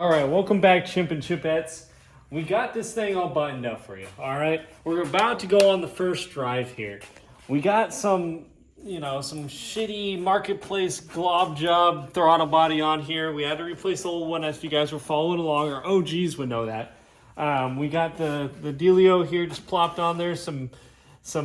All right, welcome back, Chimp and Chipettes. We got this thing all buttoned up for you, all right? We're about to go on the first drive here. We got some shitty marketplace glob job throttle body on here. We had to replace the old one as you guys were following along. Our OGs would know that. We got the dealio here just plopped on there, some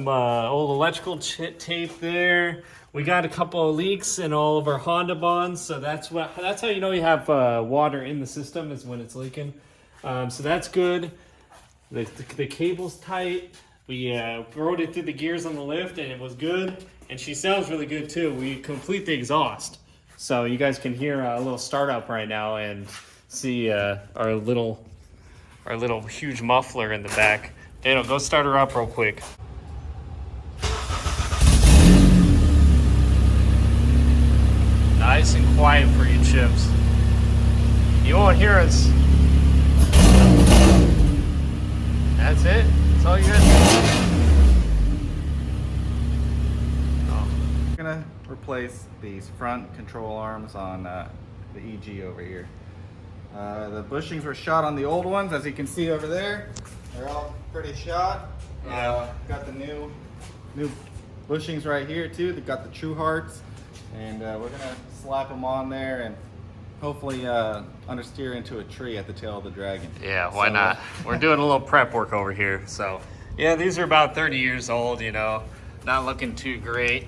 old electrical tape there. We got a couple of leaks in all of our Honda bonds, so that's how you know you have water in the system is when it's leaking. So that's good. The cable's tight. We rode it through the gears on the lift, and it was good. And she sounds really good too. We complete the exhaust, so you guys can hear a little startup right now and see our little huge muffler in the back. Daniel, go start her up real quick. Nice and quiet for you, Chimps. You won't hear us. That's it? That's all you got to do? We're gonna replace these front control arms on the EG over here. The bushings were shot on the old ones, as you can see over there. They're all pretty shot. Yeah. Got the new bushings right here too. They've got the True Hearts, and we're gonna slap them on there and hopefully understeer into a tree at the tail of the Dragon. Yeah, why not? We're doing a little prep work over here. So yeah, these are about 30 years old, not looking too great.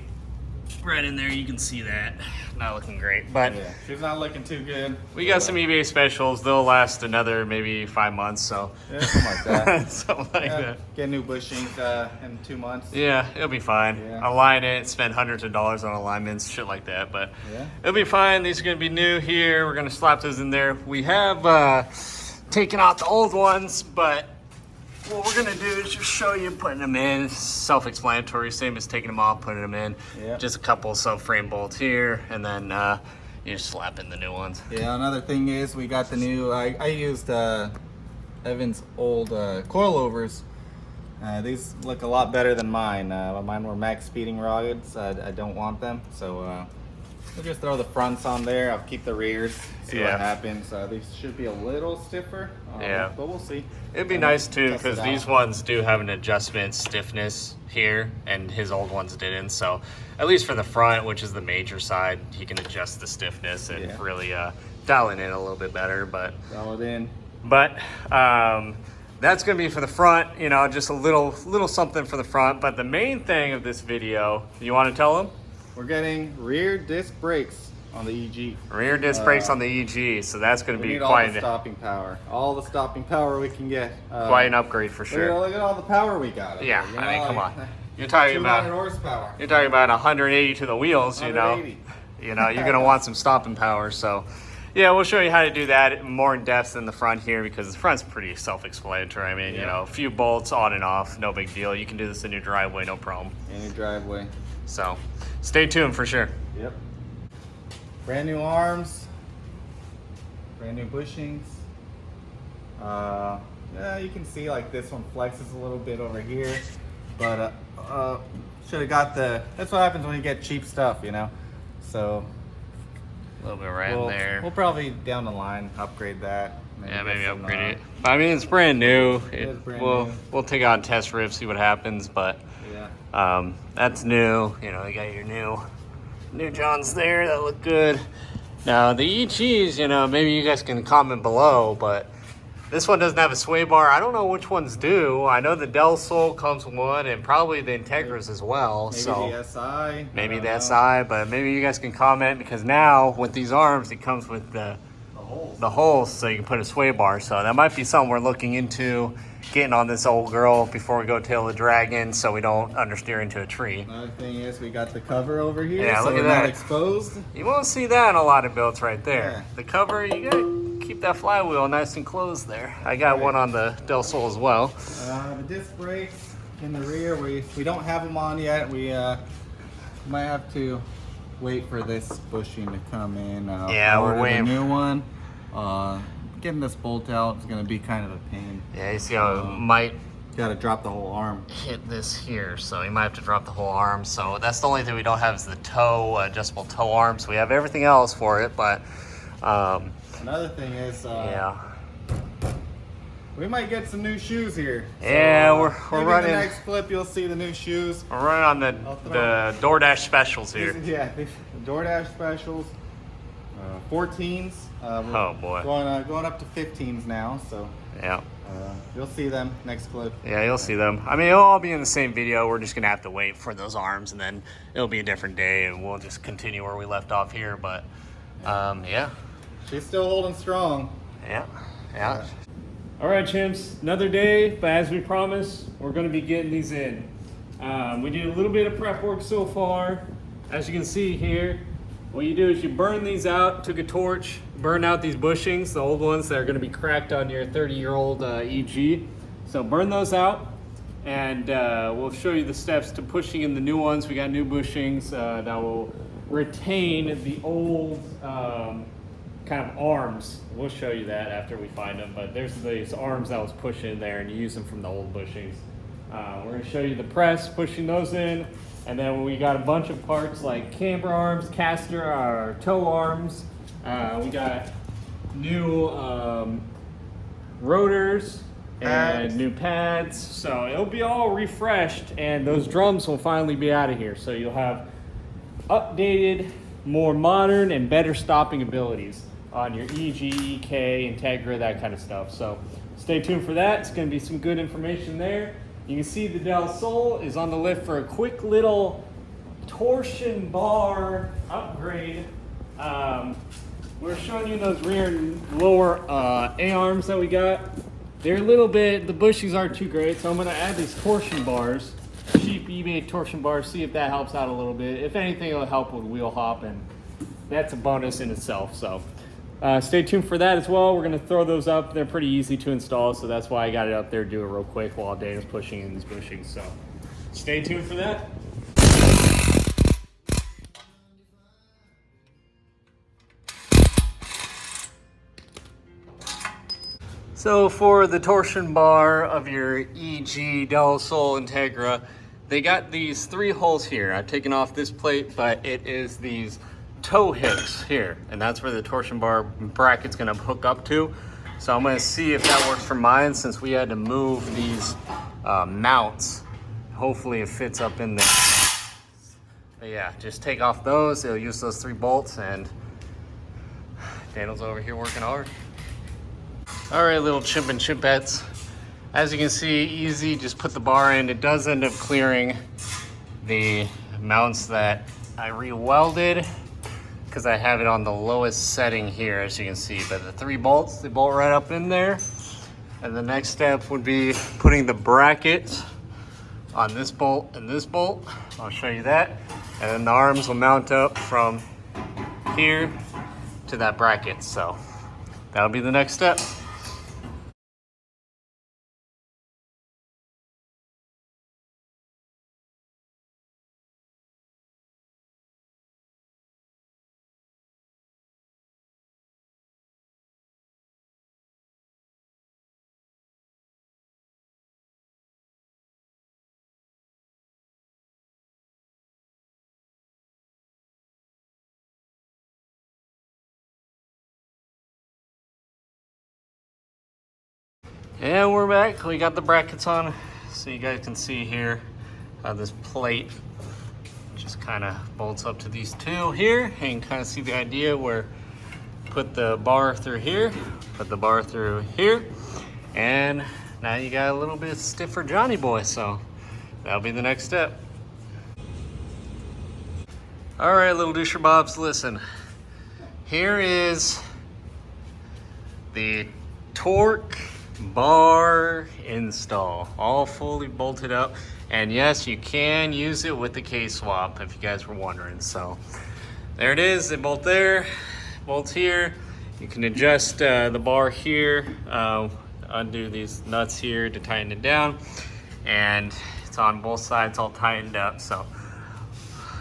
Right in there, you can see that. Not looking great, but yeah, she's not looking too good. We got some eBay specials. They'll last another maybe 5 months, so yeah, something like that. Something like that. Get new bushings in 2 months. Yeah, it'll be fine. Yeah. Align it, spend hundreds of dollars on alignments, shit like that, but yeah, it'll be fine. These are gonna be new here. We're gonna slap those in there. We have taken out the old ones, but what we're gonna do is just show you putting them in. It's self-explanatory, same as taking them off, putting them in. Yeah. Just a couple subframe bolts here, and then you just slap in the new ones. Yeah, another thing is we got the new, I used Evan's old coilovers. These look a lot better than mine. Mine were max speeding rods. I don't want them, so we'll just throw the fronts on there. I'll keep the rears, see what happens. These should be a little stiffer, but we'll see. It'd be nice too, because these ones do have an adjustment stiffness here, and his old ones didn't. So at least for the front, which is the major side, he can adjust the stiffness and really dial it in a little bit better. But dial it in. But that's gonna be for the front, just a little something for the front. But the main thing of this video, you want to tell them? We're getting rear disc brakes on the EG. Rear disc brakes on the EG, so that's going to be all the stopping power. All the stopping power we can get. Quite an upgrade for sure. Look at all the power we got. Yeah, I mean, come on. You're talking about 200 horsepower. You're talking about 180 to the wheels. 180. You're going to want some stopping power. So, yeah, we'll show you how to do that more in depth than the front here, because the front's pretty self-explanatory. I mean, a few bolts on and off, no big deal. You can do this in your driveway, no problem. In your driveway. So, stay tuned for sure. Yep. Brand new arms, brand new bushings. Yeah, you can see like this one flexes a little bit over here, but should have got that's what happens when you get cheap stuff, So a little bit right in there. We'll probably down the line upgrade that. Maybe upgrade it. But, I mean, it's brand new. We'll take on test rips, see what happens, but that's new. You got your new Johns there that look good. Now the EGs, maybe you guys can comment below, but this one doesn't have a sway bar. I don't know which ones do. I know the DelSol comes with one, and probably the Integras as well. Maybe the SI. Maybe the SI, but maybe you guys can comment, because now with these arms, it comes with the holes, so you can put a sway bar. So that might be something we're looking into, getting on this old girl before we go tail the Dragon, so we don't understeer into a tree. Another thing is we got the cover over here, yeah, so look at we're that. not exposed. You won't see that in a lot of builds right there. Yeah. The cover, you gotta keep that flywheel nice and closed there. I got one on the DelSol as well. The disc brakes in the rear, we don't have them on yet. We might have to wait for this bushing to come in. Yeah, we're waiting. The new one. Getting this bolt out is going to be kind of a pain. Yeah, you see how it might got to drop the whole arm. Hit this here, so you might have to drop the whole arm. So that's the only thing we don't have is the toe, adjustable toe arm. So we have everything else for it, but Another thing is, Yeah. we might get some new shoes here. Yeah, we're maybe running. in the next clip, you'll see the new shoes. We're running on the DoorDash specials here. Yeah, the DoorDash specials. 14s. Oh boy. Going up to 15s now. So Yeah. you'll see them next clip. Yeah, you'll see them. I mean, it'll all be in the same video. We're just gonna have to wait for those arms, and then it'll be a different day, and we'll just continue where we left off here. But yeah. She's still holding strong. Yeah. All right, chimps, another day, but as we promised, we're gonna be getting these in. We did a little bit of prep work so far. As you can see here, what you do is you burn these out, took a torch, burn out these bushings, the old ones that are gonna be cracked on your 30-year-old EG. So burn those out, and we'll show you the steps to pushing in the new ones. We got new bushings that will retain the old kind of arms. We'll show you that after we find them, but there's these arms that was pushed in there, and you use them from the old bushings. We're going to show you the press, pushing those in, and then we got a bunch of parts like camber arms, caster, our toe arms. We got new rotors and new pads, so it'll be all refreshed, and those drums will finally be out of here, so you'll have updated, more modern, and better stopping abilities on your EG, EK, Integra, that kind of stuff. So stay tuned for that. It's going to be some good information there. You can see the DelSol is on the lift for a quick little torsion bar upgrade. We're showing you those rear and lower A-arms that we got. They're a little bit, the bushings aren't too great, so I'm going to add these torsion bars, cheap eBay torsion bars, see if that helps out a little bit. If anything, it'll help with wheel hop, and that's a bonus in itself. So stay tuned for that as well. We're going to throw those up. They're pretty easy to install, so that's why I got it up there, do it real quick while Dana's pushing in these bushings. So stay tuned for that. So for the torsion bar of your EG DelSol Integra, they got these 3 holes here. I've taken off this plate, but it is these toe hooks here, and that's where the torsion bar bracket's gonna hook up to. So I'm gonna see if that works for mine, since we had to move these mounts. Hopefully it fits up in there. But yeah, just take off those. It'll use those 3 bolts, and Daniel's over here working hard. All right, little chimp and chimpettes. As you can see, easy, just put the bar in. It does end up clearing the mounts that I re-welded, because I have it on the lowest setting here, as you can see. But the 3 bolts, they bolt right up in there. And the next step would be putting the bracket on this bolt and this bolt. I'll show you that. And then the arms will mount up from here to that bracket. So that'll be the next step. And we're back. We got the brackets on, so you guys can see here how this plate just kind of bolts up to these 2 here, and you can kind of see the idea where put the bar through here, put the bar through here, and now you got a little bit stiffer Johnny boy. So that'll be the next step. All right, little doucher bobs, listen. Here is the torque bar install, all fully bolted up. And yes, you can use it with the case swap, if you guys were wondering. So there it is, they bolt there, bolts here. You can adjust the bar here, undo these nuts here to tighten it down, and it's on both sides all tightened up. So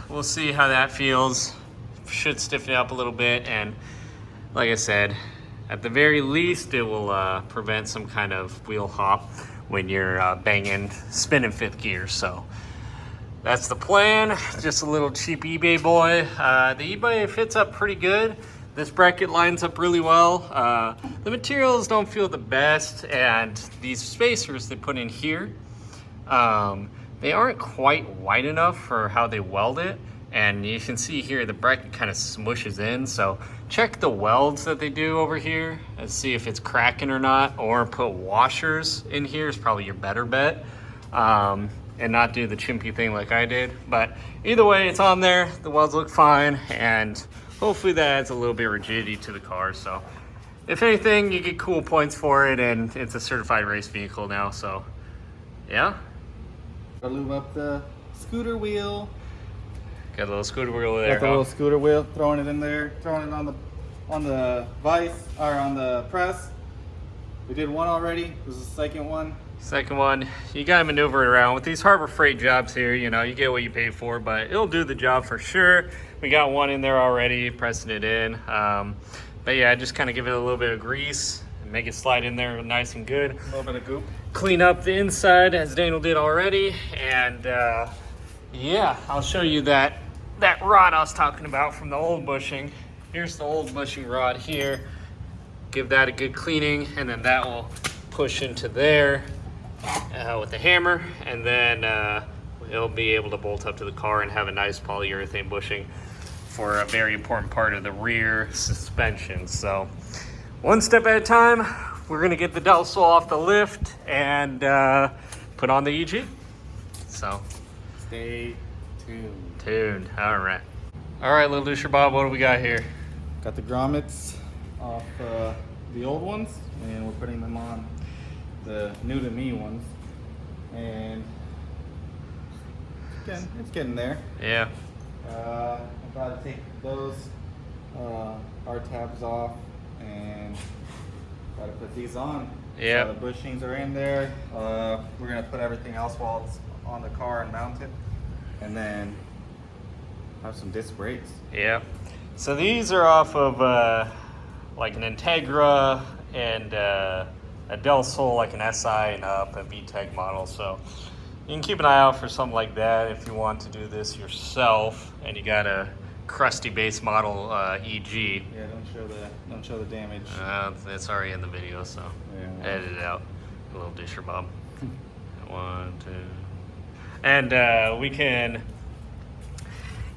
we'll see how that feels. Should stiffen it up a little bit, and like I said, at the very least, it will prevent some kind of wheel hop when you're spinning 5th gear. So that's the plan. Just a little cheap eBay boy. The eBay fits up pretty good. This bracket lines up really well. The materials don't feel the best, and these spacers they put in here, they aren't quite wide enough for how they weld it. And you can see here the bracket kind of smushes in, so check the welds that they do over here and see if it's cracking or not, or put washers in here is probably your better bet, and not do the chimpy thing like I did. But either way, it's on there, the welds look fine, and hopefully that adds a little bit of rigidity to the car. So if anything, you get cool points for it, and it's a certified race vehicle now, so yeah. I'll lube up the scooter wheel. Got a little scooter wheel there. Got the little scooter wheel, throwing it in there, throwing it on the vise, or on the press. We did one already. This is the second one. Second one, you gotta maneuver it around. With these Harbor Freight jobs here, you know, you get what you pay for, but it'll do the job for sure. We got one in there already, pressing it in. But yeah, just kind of give it a little bit of grease and make it slide in there nice and good. A little bit of goop. Clean up the inside as Daniel did already. And yeah, I'll show you that rod I was talking about from the old bushing. Here's the old bushing rod here. Give that a good cleaning, and then that will push into there with the hammer, and then it'll be able to bolt up to the car and have a nice polyurethane bushing for a very important part of the rear suspension. So one step at a time, we're gonna get the DelSol off the lift and put on the EG. So Stay tuned. All right, little doucher Bob, what do we got here? Got the grommets off the old ones, and we're putting them on the new to me ones, and it's getting there. Yeah. I'm about to take those R tabs off and got to put these on. Yeah. So the bushings are in there. We're gonna put everything else while it's on the car and mount it, and then have some disc brakes. Yeah. So these are off of like an Integra and a DelSol, like an SI and up, a VTEC model. So you can keep an eye out for something like that if you want to do this yourself and you got a crusty base model EG. Yeah, don't show the damage. It's already in the video, so Yeah. edit it out. A little disher Bob. 1, 2. And we can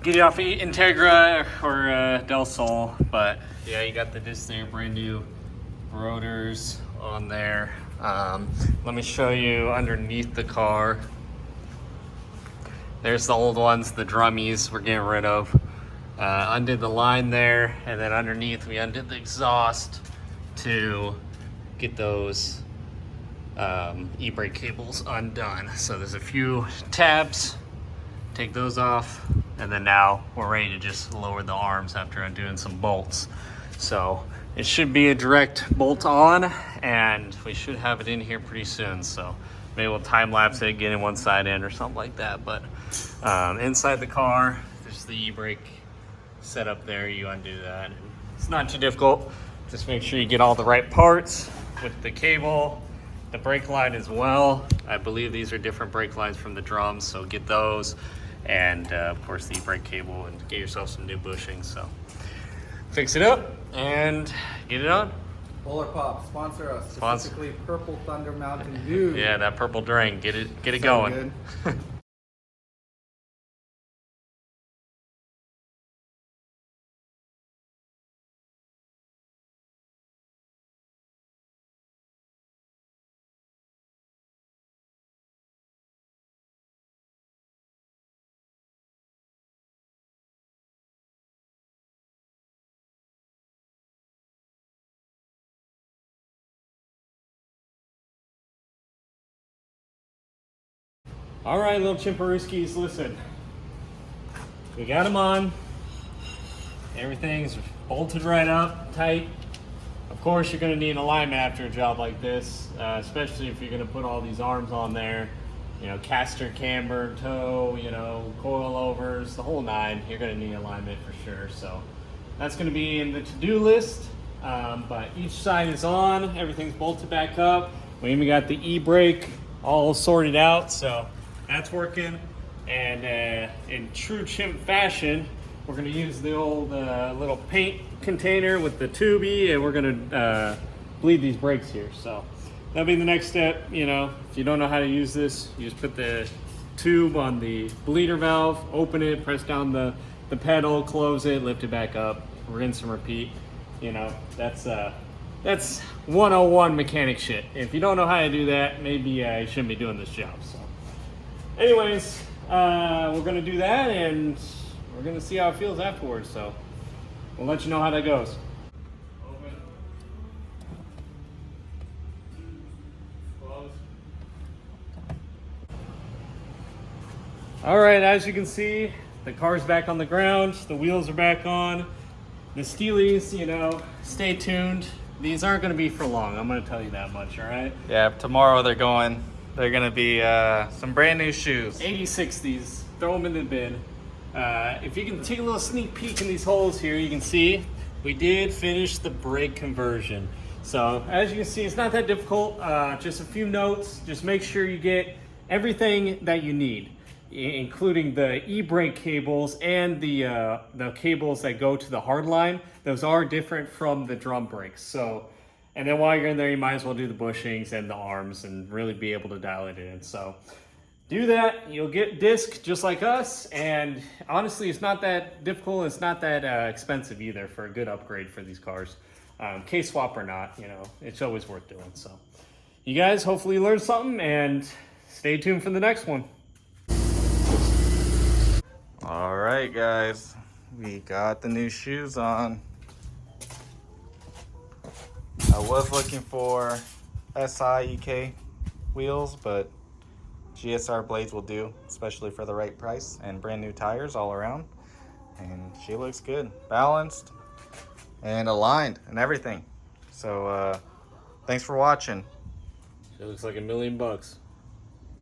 get it off Integra or DelSol, but yeah, you got the disc there, brand new rotors on there. Let me show you underneath the car. There's the old ones, the drummies we're getting rid of. Undid the line there, and then underneath we undid the exhaust to get those e-brake cables undone. So there's a few tabs, take those off, and then now we're ready to just lower the arms after undoing some bolts. So it should be a direct bolt on, and we should have it in here pretty soon. So maybe we'll time lapse it, get in one side in or something like that. But inside the car, there's the e-brake set up there. You undo that. It's not too difficult. Just make sure you get all the right parts with the cable, the brake line as well. I believe these are different brake lines from the drums, so get those. And of course the e-brake cable, and get yourself some new bushings. So fix it up and get it on. Polar Pop, sponsor us. Sponsor. Specifically Purple Thunder Mountain Dew. Yeah, that purple drink. Get it So going. good. All right, little chimparooskies, listen. We got them on. Everything's bolted right up, tight. Of course, you're gonna need an alignment after a job like this, especially if you're gonna put all these arms on there. You know, caster, camber, toe, you know, coilovers, the whole nine. You're gonna need alignment for sure. So that's gonna be in the to-do list. But each side is on, everything's bolted back up. We even got the e-brake all sorted out, so that's working. And in true chimp fashion, we're gonna use the old little paint container with the tubey, and we're gonna bleed these brakes here. So that'll be the next step. You know, if you don't know how to use this, you just put the tube on the bleeder valve, open it, press down the pedal, close it, lift it back up, rinse and repeat. You know, that's 101 mechanic shit. If you don't know how to do that, maybe you shouldn't be doing this job. So anyways, we're gonna do that, and we're gonna see how it feels afterwards. So we'll let you know how that goes. Open. Close. All right, as you can see, the car's back on the ground, the wheels are back on. The Steelies, you know, stay tuned. These aren't going to be for long. I'm going to tell you that much, all right? Yeah, tomorrow they're going to be some brand new shoes. 80/60s. Throw them in the bin. If you can take a little sneak peek in these holes here, you can see we did finish the brake conversion. So as you can see, it's not that difficult. Just a few notes. Just make sure you get everything that you need, including the e-brake cables and the cables that go to the hard line. Those are different from the drum brakes. So, and then while you're in there, you might as well do the bushings and the arms and really be able to dial it in. So do that, you'll get disc just like us. And honestly, it's not that difficult. It's not that expensive either for a good upgrade for these cars. Case swap or not, you know, it's always worth doing. So you guys hopefully learned something, and stay tuned for the next one. All right, guys, we got the new shoes on. I was looking for SI EK wheels, but GSR blades will do, especially for the right price, and brand new tires all around. And she looks good, balanced and aligned and everything. So thanks for watching. It looks like $1 million.